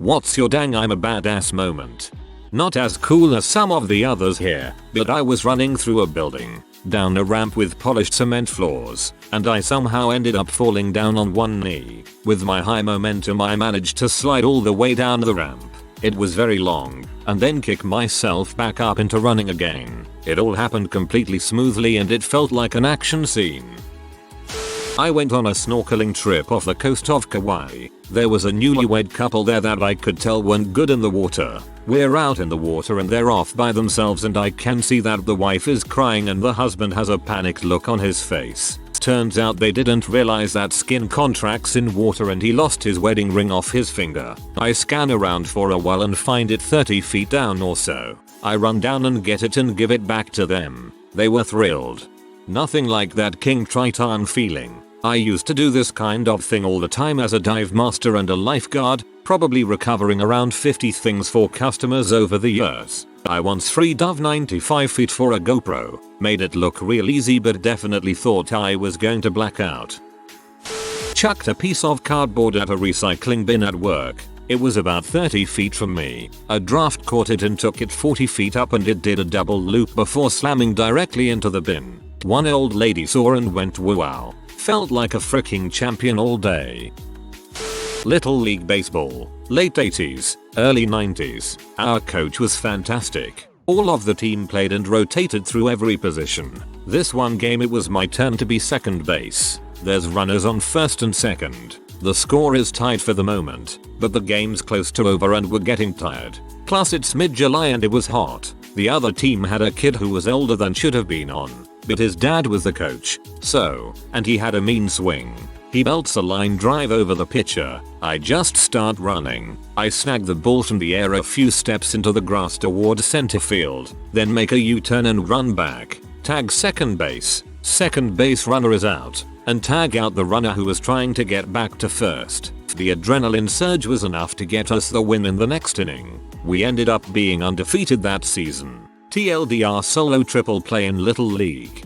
What's your dang I'm a badass moment? Not as cool as some of the others here, but I was running through a building, down a ramp with polished cement floors, and I somehow ended up falling down on one knee. With my high momentum I managed to slide all the way down the ramp. It was very long, and then kick myself back up into running again. It all happened completely smoothly and it felt like an action scene. I went on a snorkeling trip off the coast of Kauai. There was a newlywed couple there that I could tell weren't good in the water. We're out in the water and they're off by themselves and I can see that the wife is crying and the husband has a panicked look on his face. Turns out they didn't realize that skin contracts in water and he lost his wedding ring off his finger. I scan around for a while and find it 30 feet down or so. I run down and get it and give it back to them. They were thrilled. Nothing like that King Triton feeling. I used to do this kind of thing all the time as a dive master and a lifeguard, probably recovering around 50 things for customers over the years. I once free dove 95 feet for a GoPro. Made it look real easy but definitely thought I was going to black out. Chucked a piece of cardboard at a recycling bin at work. It was about 30 feet from me. A draft caught it and took it 40 feet up and it did a double loop before slamming directly into the bin. One old lady saw and went wow. Felt like a freaking champion all day. Little League Baseball. Late 80s, early 90s. Our coach was fantastic. All of the team played and rotated through every position. This one game it was my turn to be second base. There's runners on first and second. The score is tied for the moment, but the game's close to over and we're getting tired. Plus it's mid-July and it was hot. The other team had a kid who was older than should have been on, but his dad was the coach, and he had a mean swing. He belts a line drive over the pitcher. I just start running. I snag the ball from the air a few steps into the grass toward center field, then make a U-turn and run back. Tag second base. Second base runner is out, and tag out the runner who was trying to get back to first. The adrenaline surge was enough to get us the win in the next inning. We ended up being undefeated that season. TLDR solo triple play in Little League.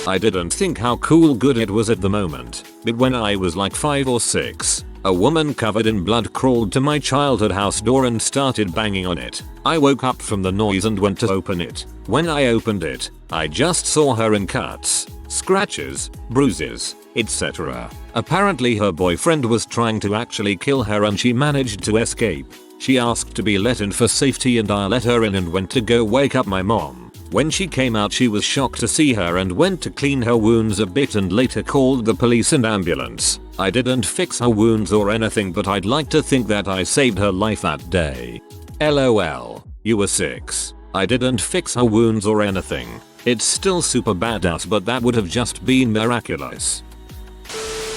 I didn't think how cool good it was at the moment, but when I was like 5 or 6, a woman covered in blood crawled to my childhood house door and started banging on it. I woke up from the noise and went to open it. When I opened it, I just saw her in cuts, scratches, bruises, etc. Apparently her boyfriend was trying to actually kill her and she managed to escape. She asked to be let in for safety and I let her in and went to go wake up my mom. When she came out she was shocked to see her and went to clean her wounds a bit and later called the police and ambulance. I didn't fix her wounds or anything but I'd like to think that I saved her life that day. LOL. You were 6. I didn't fix her wounds or anything. It's still super badass but that would have just been miraculous.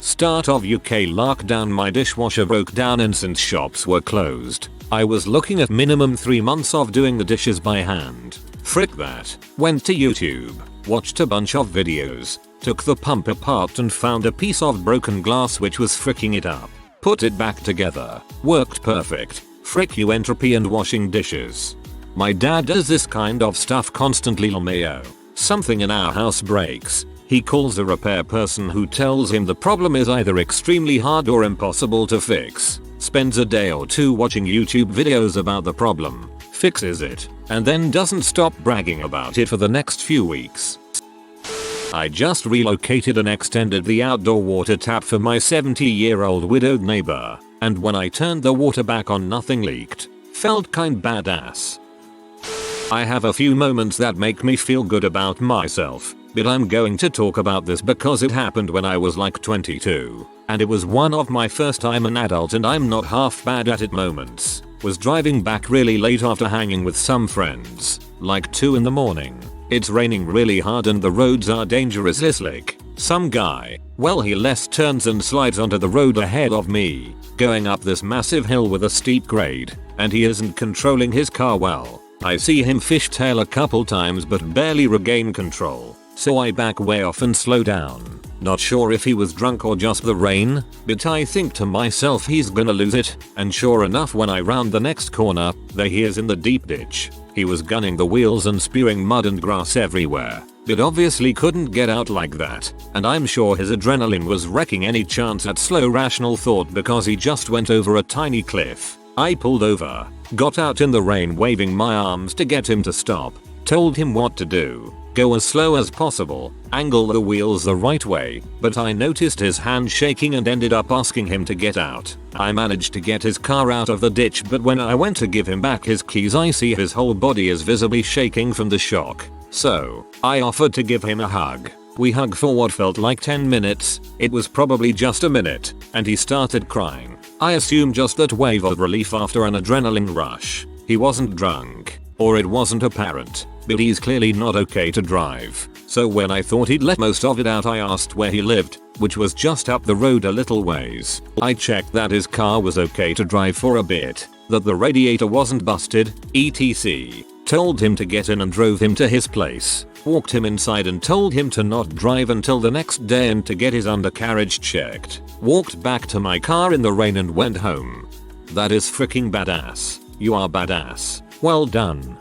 Start of UK lockdown. My dishwasher broke down and since shops were closed, I was looking at minimum 3 months of doing the dishes by hand. Frick that. Went to YouTube, watched a bunch of videos, took the pump apart and found a piece of broken glass which was fricking it up. Put it back together. Worked perfect. Frick you entropy and washing dishes. My dad does this kind of stuff constantly. LMAO. Something in our house breaks. He calls a repair person who tells him the problem is either extremely hard or impossible to fix. Spends a day or two watching YouTube videos about the problem, fixes it, and then doesn't stop bragging about it for the next few weeks. I just relocated and extended the outdoor water tap for my 70-year-old widowed neighbor, and when I turned the water back on nothing leaked. Felt kind badass. I have a few moments that make me feel good about myself, but I'm going to talk about this because it happened when I was like 22, and it was one of my first time an adult and I'm not half bad at it moments. Was driving back really late after hanging with some friends, like 2 in the morning. It's raining really hard and the roads are dangerously slick. Some guy, well he less turns and slides onto the road ahead of me, going up this massive hill with a steep grade, and he isn't controlling his car well. I see him fishtail a couple times but barely regain control, so I back way off and slow down. Not sure if he was drunk or just the rain, but I think to myself he's gonna lose it, and sure enough when I round the next corner, there he is in the deep ditch. He was gunning the wheels and spewing mud and grass everywhere, but obviously couldn't get out like that, and I'm sure his adrenaline was wrecking any chance at slow rational thought because he just went over a tiny cliff. I pulled over, got out in the rain waving my arms to get him to stop, told him what to do. Go as slow as possible, angle the wheels the right way, but I noticed his hand shaking and ended up asking him to get out. I managed to get his car out of the ditch, but when I went to give him back his keys I see his whole body is visibly shaking from the shock. So, I offered to give him a hug. We hugged for what felt like 10 minutes, it was probably just a minute, and he started crying. I assume just that wave of relief after an adrenaline rush. He wasn't drunk, or it wasn't apparent, but he's clearly not okay to drive. So when I thought he'd let most of it out I asked where he lived, which was just up the road a little ways. I checked that his car was okay to drive for a bit, that the radiator wasn't busted, etc. Told him to get in and drove him to his place. Walked him inside and told him to not drive until the next day and to get his undercarriage checked. Walked back to my car in the rain and went home. That is freaking badass. You are badass. Well done.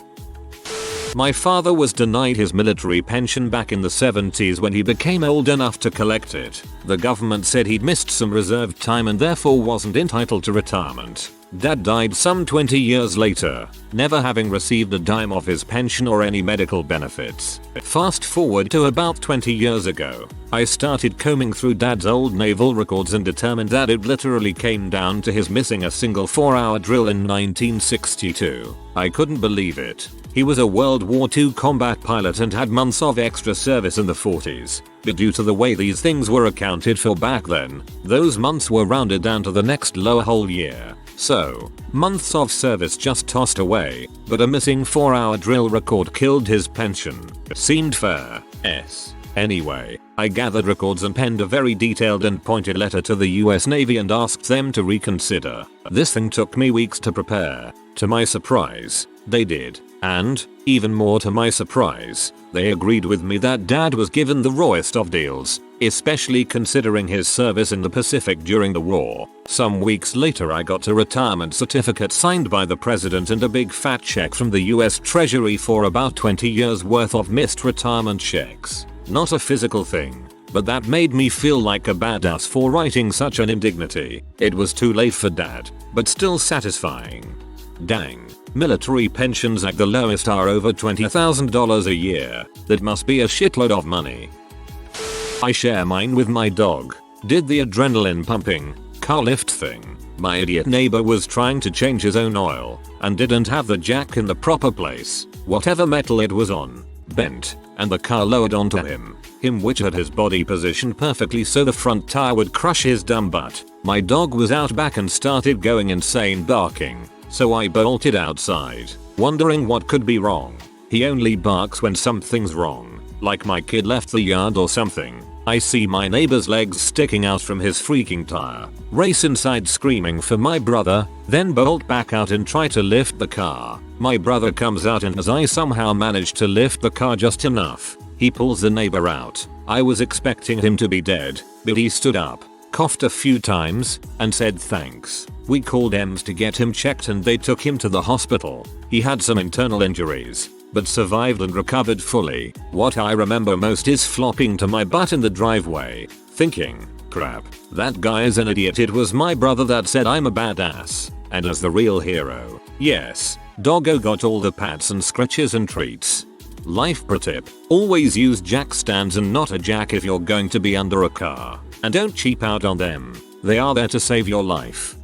My father was denied his military pension back in the 70s when he became old enough to collect it. The government said he'd missed some reserved time and therefore wasn't entitled to retirement. Dad died some 20 years later, never having received a dime of his pension or any medical benefits. Fast forward to about 20 years ago, I started combing through Dad's old naval records and determined that it literally came down to his missing a single 4-hour drill in 1962. I couldn't believe it. He was a World War II combat pilot and had months of extra service in the 40s, but due to the way these things were accounted for back then, those months were rounded down to the next lower whole year. So, months of service just tossed away, but a missing 4-hour drill record killed his pension. It seemed fair. Anyway, I gathered records and penned a very detailed and pointed letter to the US Navy and asked them to reconsider. This thing took me weeks to prepare. To my surprise, they did. And, even more to my surprise, they agreed with me that Dad was given the rawest of deals, especially considering his service in the Pacific during the war. Some weeks later I got a retirement certificate signed by the president and a big fat check from the US Treasury for about 20 years worth of missed retirement checks. Not a physical thing, but that made me feel like a badass for writing such an indignity. It was too late for Dad, but still satisfying. Dang. Military pensions at the lowest are over $20,000 a year. That must be a shitload of money. I share mine with my dog. Did the adrenaline pumping car lift thing. My idiot neighbor was trying to change his own oil and didn't have the jack in the proper place. Whatever metal it was on bent and the car lowered onto him, which had his body positioned perfectly so the front tire would crush his dumb butt. My dog was out back and started going insane barking. So I bolted outside, wondering what could be wrong. He only barks when something's wrong, like my kid left the yard or something. I see my neighbor's legs sticking out from his freaking tire, race inside screaming for my brother, then bolt back out and try to lift the car. My brother comes out and as I somehow manage to lift the car just enough, he pulls the neighbor out. I was expecting him to be dead, but he stood up, coughed a few times, and said thanks. We called EMS to get him checked and they took him to the hospital. He had some internal injuries, but survived and recovered fully. What I remember most is flopping to my butt in the driveway, thinking, crap, that guy is an idiot. It was my brother that said I'm a badass, and as the real hero. Yes, doggo got all the pats and scratches and treats. Life pro tip, always use jack stands and not a jack if you're going to be under a car. And don't cheap out on them, they are there to save your life.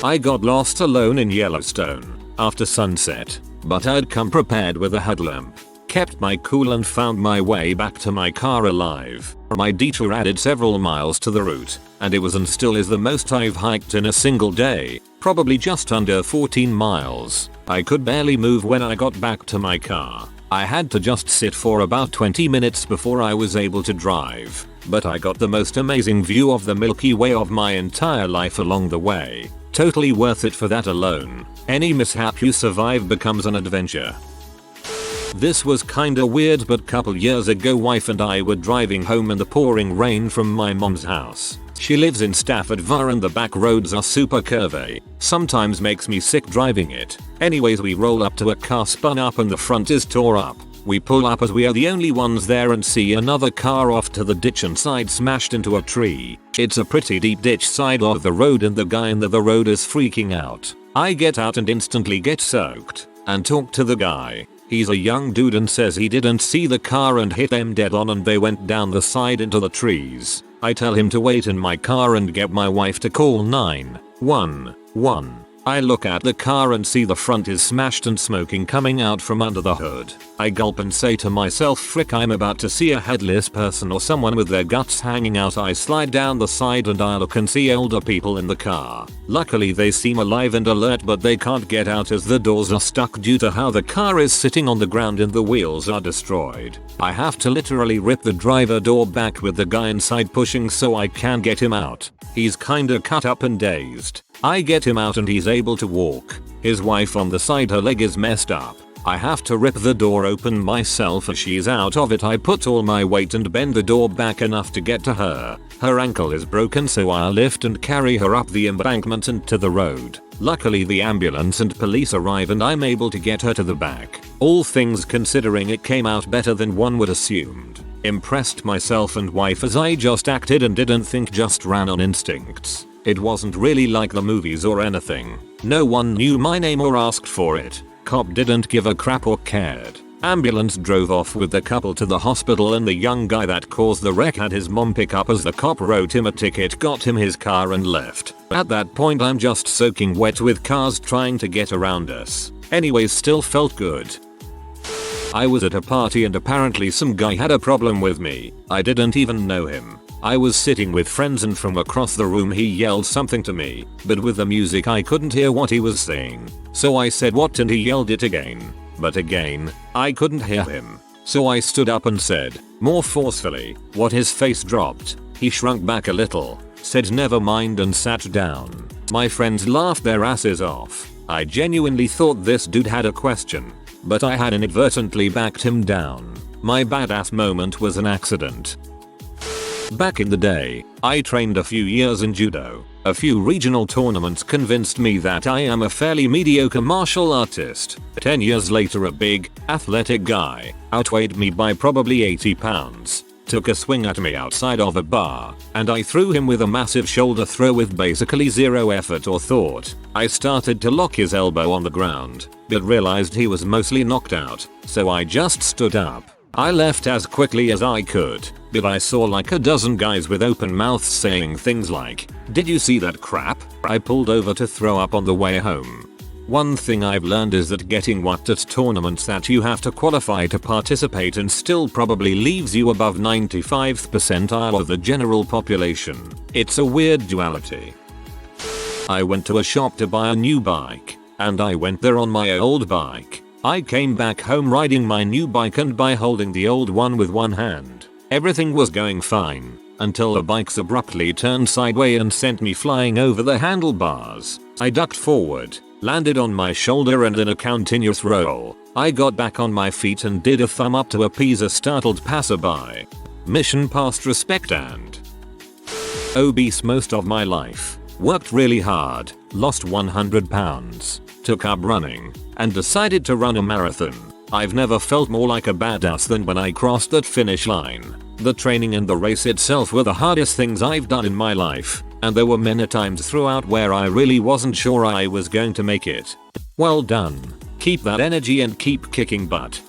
I got lost alone in Yellowstone after sunset, but I'd come prepared with a headlamp, kept my cool and found my way back to my car alive. My detour added several miles to the route, and it was and still is the most I've hiked in a single day, probably just under 14 miles. I could barely move when I got back to my car. I had to just sit for about 20 minutes before I was able to drive, but I got the most amazing view of the Milky Way of my entire life along the way. Totally worth it for that alone. Any mishap you survive becomes an adventure. This was kinda weird, but couple years ago wife and I were driving home in the pouring rain from my mom's house. She lives in Stafford VA and the back roads are super curvy. Sometimes makes me sick driving it. Anyways, we roll up to a car spun up and the front is tore up. We pull up as we are the only ones there and see another car off to the ditch and side smashed into a tree. It's a pretty deep ditch side of the road and the guy in the road is freaking out. I get out and instantly get soaked and talk to the guy. He's a young dude and says he didn't see the car and hit them dead on and they went down the side into the trees. I tell him to wait in my car and get my wife to call 911. I look at the car and see the front is smashed and smoking coming out from under the hood. I gulp and say to myself, frick, I'm about to see a headless person or someone with their guts hanging out. I slide down the side and I look and see older people in the car. Luckily they seem alive and alert, but they can't get out as the doors are stuck due to how the car is sitting on the ground and the wheels are destroyed. I have to literally rip the driver door back with the guy inside pushing so I can get him out. He's kinda cut up and dazed. I get him out and he's able to walk. His wife on the side, her leg is messed up. I have to rip the door open myself as she's out of it. I put all my weight and bend the door back enough to get to her. Her ankle is broken so I lift and carry her up the embankment and to the road. Luckily the ambulance and police arrive and I'm able to get her to the back. All things considering, it came out better than one would assumed. Impressed myself and wife as I just acted and didn't think, just ran on instincts. It wasn't really like the movies or anything. No one knew my name or asked for it. Cop didn't give a crap or cared. Ambulance drove off with the couple to the hospital and the young guy that caused the wreck had his mom pick up as the cop wrote him a ticket, got him his car and left. At that point I'm just soaking wet with cars trying to get around us. Anyways, still felt good. I was at a party and apparently some guy had a problem with me. I didn't even know him. I was sitting with friends and from across the room he yelled something to me, but with the music I couldn't hear what he was saying. So I said what and he yelled it again. But again, I couldn't hear him. So I stood up and said, more forcefully, what. His face dropped. He shrunk back a little, said never mind and sat down. My friends laughed their asses off. I genuinely thought this dude had a question, but I had inadvertently backed him down. My badass moment was an accident. Back in the day, I trained a few years in judo. A few regional tournaments convinced me that I am a fairly mediocre martial artist. 10 years later, a big, athletic guy, outweighed me by probably 80 pounds, took a swing at me outside of a bar, and I threw him with a massive shoulder throw with basically zero effort or thought. I started to lock his elbow on the ground, but realized he was mostly knocked out, so I just stood up. I left as quickly as I could, but I saw like a dozen guys with open mouths saying things like, "Did you see that crap?" I pulled over to throw up on the way home. One thing I've learned is that getting whacked at tournaments that you have to qualify to participate in still probably leaves you above 95th percentile of the general population. It's a weird duality. I went to a shop to buy a new bike, and I went there on my old bike. I came back home riding my new bike and by holding the old one with one hand. Everything was going fine, until the bike abruptly turned sideways and sent me flying over the handlebars. I ducked forward, landed on my shoulder and in a continuous roll, I got back on my feet and did a thumb up to appease a startled passerby. Mission passed, respect. And obese most of my life. Worked really hard, lost 100 pounds, took up running, and decided to run a marathon. I've never felt more like a badass than when I crossed that finish line. The training and the race itself were the hardest things I've done in my life, and there were many times throughout where I really wasn't sure I was going to make it. Well done. Keep that energy and keep kicking butt.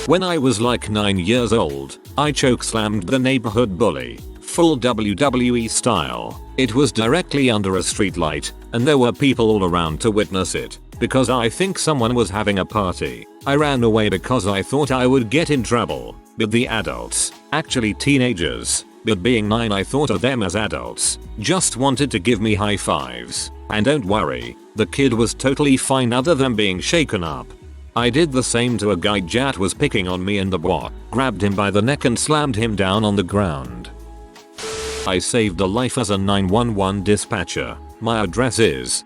When I was like 9 years old, I chokeslammed the neighborhood bully, full WWE style. It was directly under a streetlight, and there were people all around to witness it. Because I think someone was having a party, I ran away because I thought I would get in trouble. But the adults, actually teenagers, but being 9 I thought of them as adults, just wanted to give me high fives. And don't worry, the kid was totally fine other than being shaken up. I did the same to a guy that was picking on me in the bar, grabbed him by the neck and slammed him down on the ground. I saved a life as a 911 dispatcher. My address is,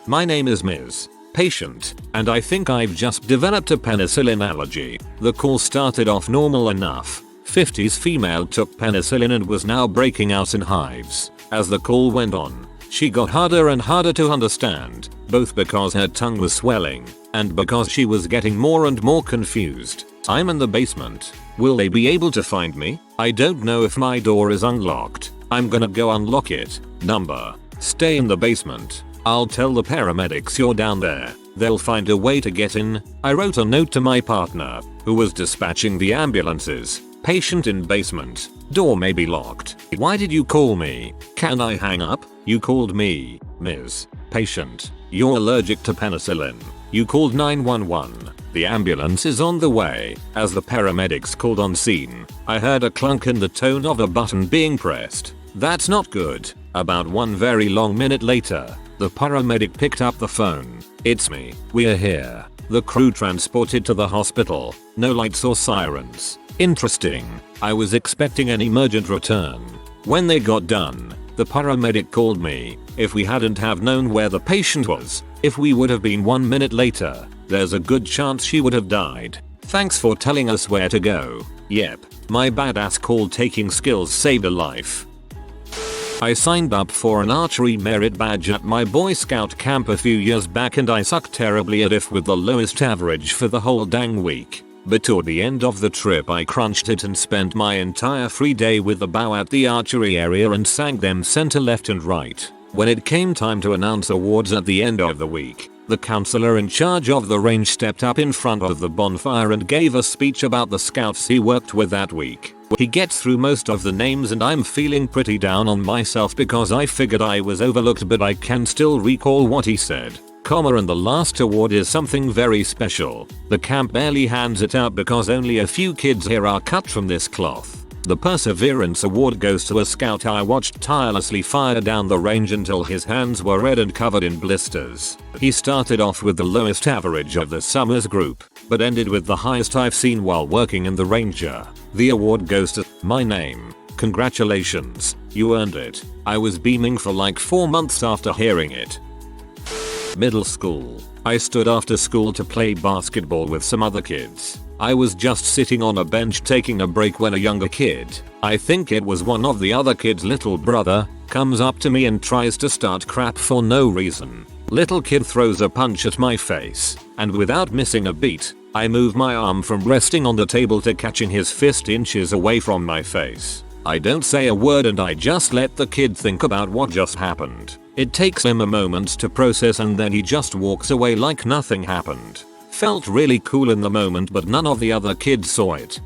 my name is Ms. Patient, and I think I've just developed a penicillin allergy. The call started off normal enough. 50s female took penicillin and was now breaking out in hives. As the call went on, She got harder and harder to understand, both because her tongue was swelling and because she was getting more and more confused. I'm in the basement. Will they be able to find me? I don't know if my door is unlocked. I'm gonna go unlock it. Number. Stay in the basement. I'll tell the paramedics you're down there. They'll find a way to get in. I wrote a note to my partner, who was dispatching the ambulances. Patient in basement. Door may be locked. Why did you call me? Can I hang up? You called me, Ms. Patient. You're allergic to penicillin. You called 911. The ambulance is on the way. As the paramedics called on scene, I heard a clunk in the tone of a button being pressed. That's not good. About one very long minute later, the paramedic picked up the phone. It's me. We're here. The crew transported to the hospital. No lights or sirens. Interesting. I was expecting an emergent return. When they got done, the paramedic called me. If we hadn't have known where the patient was, if we would have been 1 minute later, there's a good chance she would have died. Thanks for telling us where to go. Yep, my badass call taking skills saved a life. I signed up for an archery merit badge at my Boy Scout camp a few years back and I sucked terribly at it with the lowest average for the whole dang week. But toward the end of the trip I crunched it and spent my entire free day with the bow at the archery area and sang them center, left and right. When it came time to announce awards at the end of the week, the counselor in charge of the range stepped up in front of the bonfire and gave a speech about the scouts he worked with that week. He gets through most of the names and I'm feeling pretty down on myself because I figured I was overlooked, but I can still recall what he said. And the last award is something very special. The camp barely hands it out because only a few kids here are cut from this cloth. The Perseverance Award goes to a scout I watched tirelessly fire down the range until his hands were red and covered in blisters. He started off with the lowest average of the Summers group, but ended with the highest I've seen while working in the Ranger. The award goes to my name. Congratulations, you earned it. I was beaming for like 4 months after hearing it. Middle school. I stood after school to play basketball with some other kids. I was just sitting on a bench taking a break when a younger kid, I think it was one of the other kids' little brother, comes up to me and tries to start crap for no reason. Little kid throws a punch at my face, and without missing a beat, I move my arm from resting on the table to catching his fist inches away from my face. I don't say a word and I just let the kid think about what just happened. It takes him a moment to process and then he just walks away like nothing happened. Felt really cool in the moment, but none of the other kids saw it.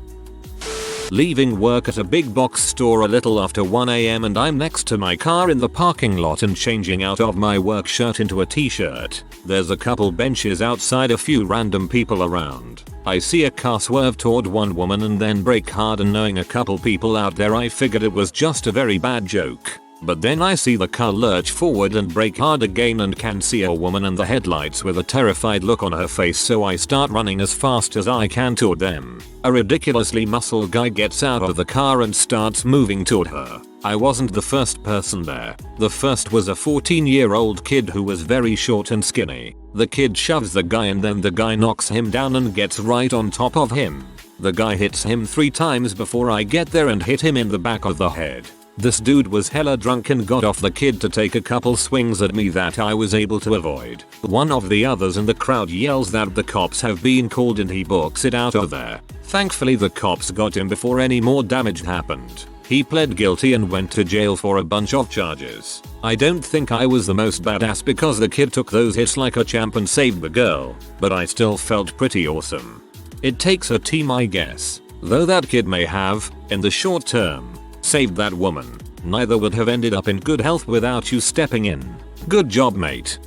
Leaving work at a big box store a little after 1 AM and I'm next to my car in the parking lot and changing out of my work shirt into a t-shirt. There's a couple benches outside, a few random people around. I see a car swerve toward one woman and then brake hard, and knowing a couple people out there I figured it was just a very bad joke. But then I see the car lurch forward and brake hard again and can see a woman in the headlights with a terrified look on her face, so I start running as fast as I can toward them. A ridiculously muscled guy gets out of the car and starts moving toward her. I wasn't the first person there. The first was a 14-year-old kid who was very short and skinny. The kid shoves the guy and then the guy knocks him down and gets right on top of him. The guy hits him 3 times before I get there and hit him in the back of the head. This dude was hella drunk and got off the kid to take a couple swings at me that I was able to avoid. One of the others in the crowd yells that the cops have been called and he books it out of there. Thankfully the cops got him before any more damage happened. He pled guilty and went to jail for a bunch of charges. I don't think I was the most badass because the kid took those hits like a champ and saved the girl, but I still felt pretty awesome. It takes a team, I guess. Though that kid may have, in the short term, saved that woman. Neither would have ended up in good health without you stepping in. Good job, mate.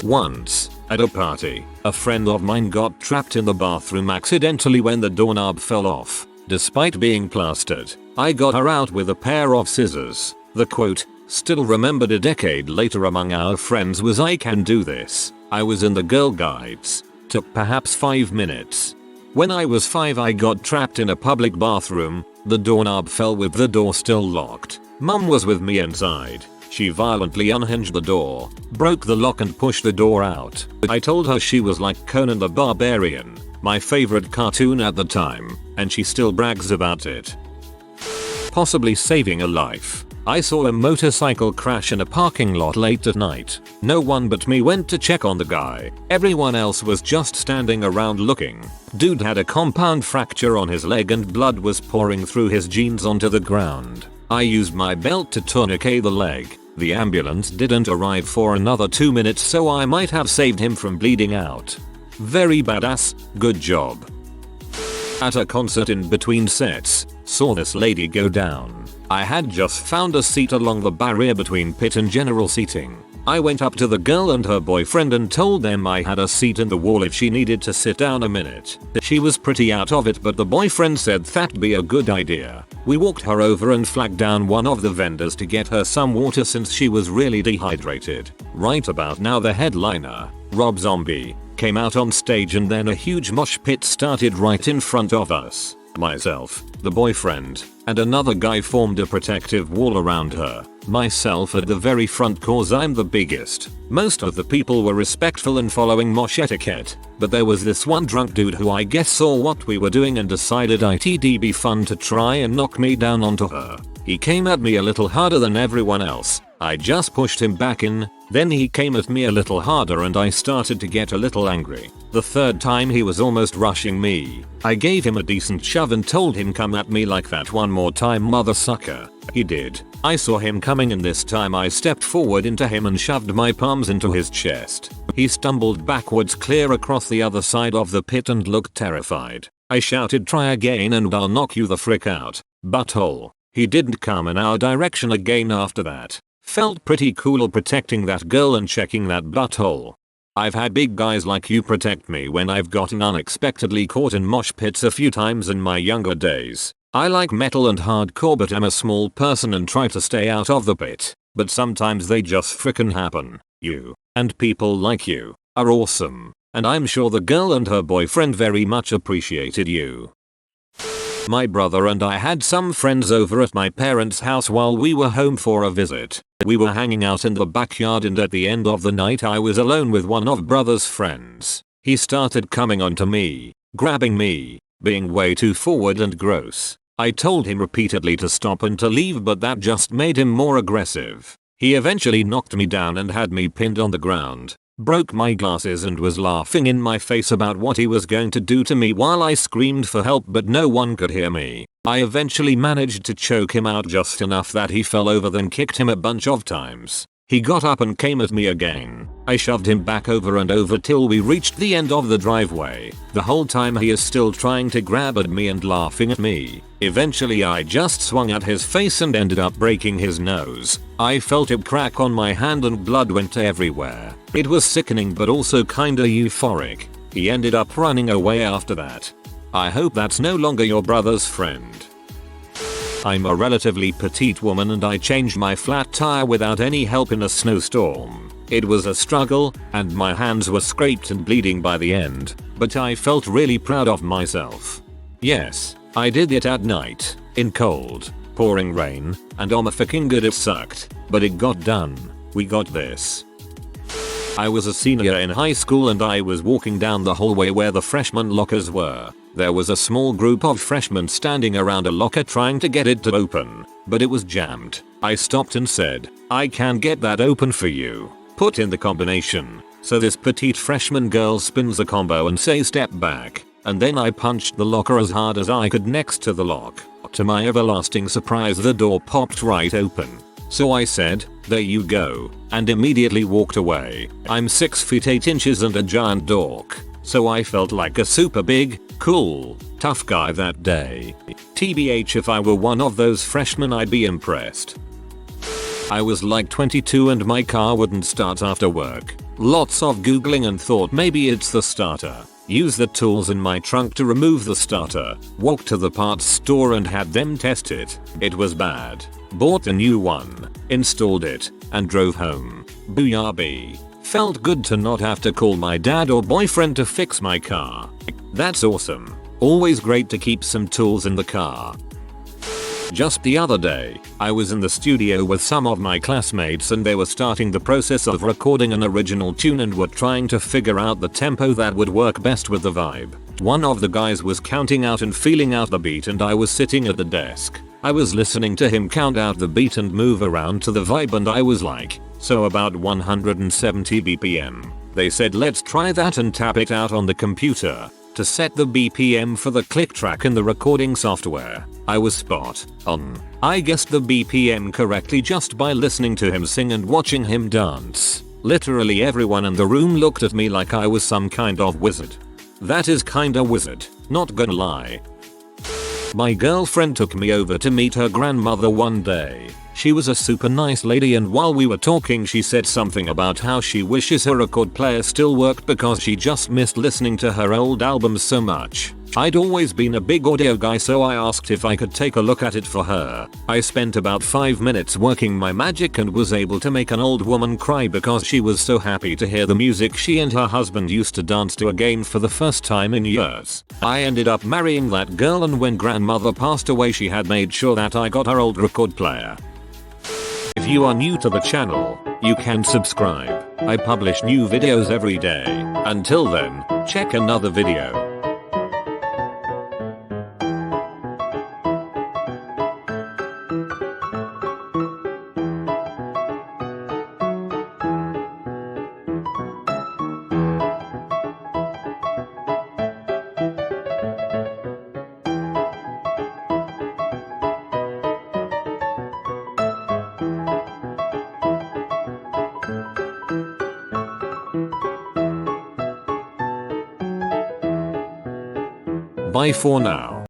Once, at a party, a friend of mine got trapped in the bathroom accidentally when the doorknob fell off. Despite being plastered, I got her out with a pair of scissors. The quote, still remembered a decade later among our friends, was "I can do this. I was in the Girl Guides. Took perhaps 5 minutes. When I was 5 I got trapped in a public bathroom. The doorknob fell with the door still locked. Mum was with me inside. She violently unhinged the door, broke the lock and pushed the door out. I told her she was like Conan the Barbarian, my favorite cartoon at the time, and she still brags about it. Possibly saving a life. I saw a motorcycle crash in a parking lot late at night. No one but me went to check on the guy. Everyone else was just standing around looking. Dude had a compound fracture on his leg and blood was pouring through his jeans onto the ground. I used my belt to tourniquet the leg. The ambulance didn't arrive for another 2 minutes, so I might have saved him from bleeding out. Very badass, good job. At a concert in between sets, saw this lady go down. I had just found a seat along the barrier between pit and general seating. I went up to the girl and her boyfriend and told them I had a seat in the wall if she needed to sit down a minute. She was pretty out of it, but the boyfriend said that'd be a good idea. We walked her over and flagged down one of the vendors to get her some water since she was really dehydrated. Right about now the headliner, Rob Zombie, came out on stage and then a huge mosh pit started right in front of us. Myself, the boyfriend, and another guy formed a protective wall around her. Myself at the very front cause I'm the biggest. Most of the people were respectful and following mosh etiquette, but there was this one drunk dude who I guess saw what we were doing and decided it'd be fun to try and knock me down onto her. He came at me a little harder than everyone else. I just pushed him back in, then he came at me a little harder and I started to get a little angry. The third time he was almost rushing me. I gave him a decent shove and told him come at me like that one more time, mother sucker. He did. I saw him coming and this time I stepped forward into him and shoved my palms into his chest. He stumbled backwards clear across the other side of the pit and looked terrified. I shouted try again and I'll knock you the frick out, butthole. He didn't come in our direction again after that. Felt pretty cool protecting that girl and checking that butthole. I've had big guys like you protect me when I've gotten unexpectedly caught in mosh pits a few times in my younger days. I like metal and hardcore but I'm a small person and try to stay out of the pit, but sometimes they just frickin' happen. You, and people like you, are awesome, and I'm sure the girl and her boyfriend very much appreciated you. My brother and I had some friends over at my parents' house while we were home for a visit. We were hanging out in the backyard and at the end of the night I was alone with one of brother's friends. He started coming onto me, grabbing me, being way too forward and gross. I told him repeatedly to stop and to leave, but that just made him more aggressive. He eventually knocked me down and had me pinned on the ground, broke my glasses and was laughing in my face about what he was going to do to me while I screamed for help, but no one could hear me. I eventually managed to choke him out just enough that he fell over, then kicked him a bunch of times. He got up and came at me again. I shoved him back over and over till we reached the end of the driveway. The whole time he is still trying to grab at me and laughing at me. Eventually I just swung at his face and ended up breaking his nose. I felt it crack on my hand and blood went everywhere. It was sickening but also kinda euphoric. He ended up running away after that. I hope that's no longer your brother's friend. I'm a relatively petite woman and I changed my flat tire without any help in a snowstorm. It was a struggle and my hands were scraped and bleeding by the end, but I felt really proud of myself. Yes, I did it at night, in cold, pouring rain, and oh my fucking good it sucked, but it got done. We got this. I was a senior in high school and I was walking down the hallway where the freshman lockers were. There was a small group of freshmen standing around a locker trying to get it to open, but it was jammed. I stopped and said, I can get that open for you. Put in the combination. So this petite freshman girl spins a combo and says step back, and then I punched the locker as hard as I could next to the lock. To my everlasting surprise the door popped right open. So I said, there you go, and immediately walked away. I'm 6 feet 8 inches and a giant dork, so I felt like a super big, cool, tough guy that day. TBH if I were one of those freshmen I'd be impressed. I was like 22 and my car wouldn't start after work. Lots of googling and thought maybe it's the starter. Used the tools in my trunk to remove the starter. Walked to the parts store and had them test it. It was bad. Bought a new one, installed it, and drove home. Booyah bee. Felt good to not have to call my dad or boyfriend to fix my car. That's awesome. Always great to keep some tools in the car. Just the other day, I was in the studio with some of my classmates and they were starting the process of recording an original tune and were trying to figure out the tempo that would work best with the vibe. One of the guys was counting out and feeling out the beat and I was sitting at the desk. I was listening to him count out the beat and move around to the vibe and I was like, so about 170 BPM. They said let's try that and tap it out on the computer to set the BPM for the click track in the recording software. I was spot on. I guessed the BPM correctly just by listening to him sing and watching him dance. Literally everyone in the room looked at me like I was some kind of wizard. That is kinda wizard, not gonna lie. My girlfriend took me over to meet her grandmother one day. She was a super nice lady and while we were talking she said something about how she wishes her record player still worked because she just missed listening to her old albums so much. I'd always been a big audio guy so I asked if I could take a look at it for her. I spent about 5 minutes working my magic and was able to make an old woman cry because she was so happy to hear the music she and her husband used to dance to again for the first time in years. I ended up marrying that girl and when grandmother passed away she had made sure that I got her old record player. If you are new to the channel, you can subscribe. I publish new videos every day. Until then, check another video. Bye for now.